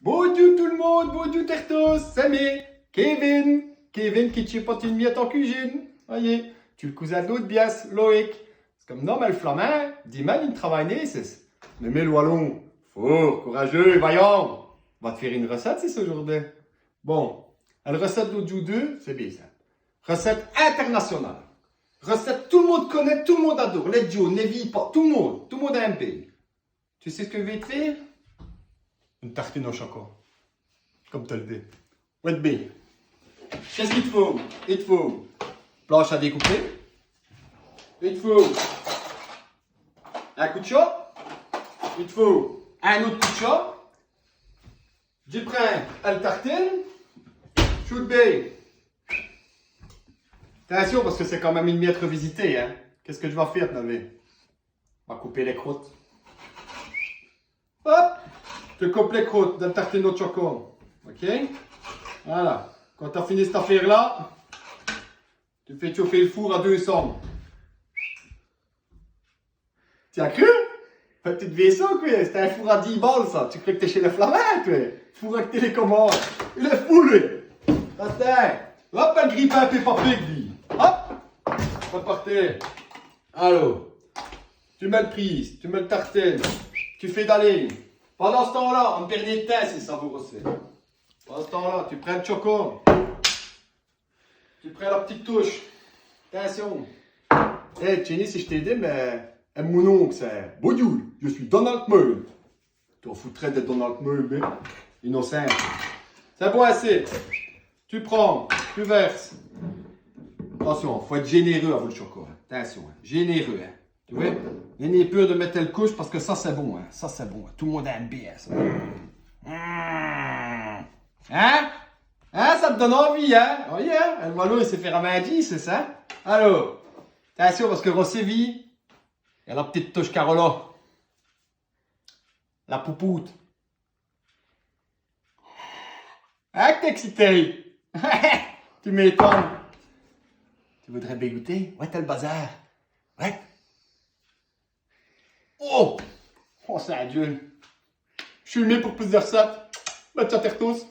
Bonjour tout le monde, bonjour Tertos, c'est moi, Kevin. Kevin qui tue pas une miette en cuisine. Voyez, tu le cousin d'autres bias, Loïc. C'est comme normal flamand, dis-moi, il travaille nécessaire. Mais le wallon, fort, courageux, vaillant. On va te faire une recette, c'est ce aujourd'hui. Bon, la recette d'aujourd'hui 2, c'est bien ça. Recette internationale. Recette tout le monde connaît, tout le monde adore. Les Joe, les pas, tout le monde a un pays. Tu sais ce que je vais te faire? Une tartine au chocolat. Comme tu le dis. Ouais, bien. Qu'est-ce qu'il te faut? Il te faut planche à découper. Il te faut un coup de chaud. Il te faut un autre coup de chaud. Tu prends une tartine. Shoot bien. Attention parce que c'est quand même une miette revisitée. Hein? Qu'est-ce que je vais faire, Navé? On va couper les croûtes. Hop! Tu coupes les croûtes d'un tartine au chocolat. Ok? Voilà. Quand tu as fini cette affaire-là, tu fais chauffer le four à 200. Tu as cru? Petite vaisseau, quoi. C'était un four à 10 balles, ça. Tu crois que t'es chez les Flamands, quoi? Four avec télécommande. Il est fou, lui. Attends. Hop, un grippe un peu papier, lui. Hop. Repartez. Alors. Tu mets le prise, tu mets le tartine. Tu fais d'aller. Pendant ce temps-là, un dernier test, c'est savoureux aussi. Pendant ce temps-là, tu prends le choco. Tu prends la petite touche. Attention. Hey, Jenny, si je t'ai dit, mais mon oncle, c'est Bonjour, je suis Donald Meul. Tu en foutrais de Donald Meul, mais innocent. C'est bon assez. Tu prends, tu verses. Attention, il faut être généreux avec le chocolat. Attention, hein. Généreux. Hein. Tu vois? Il n'y a peur de mettre le couche parce que ça c'est bon. Hein. Ça c'est bon. Hein. Tout le monde aime bien ça. Hein? Hein? Ça te donne envie, hein? Oui, hein? Le Wallo, il s'est fait ramener, c'est ça? Alors, attention parce que Rossévi, il y a la petite touche Carola. La poupoute. Hein, que t'es excité? Tu m'étonnes. Tu voudrais bien goûter? Ouais, t'as le bazar. Ouais. Oh! Oh, c'est un dieu. Je suis mis pour plus de recettes. Bah, ciao, Tertos.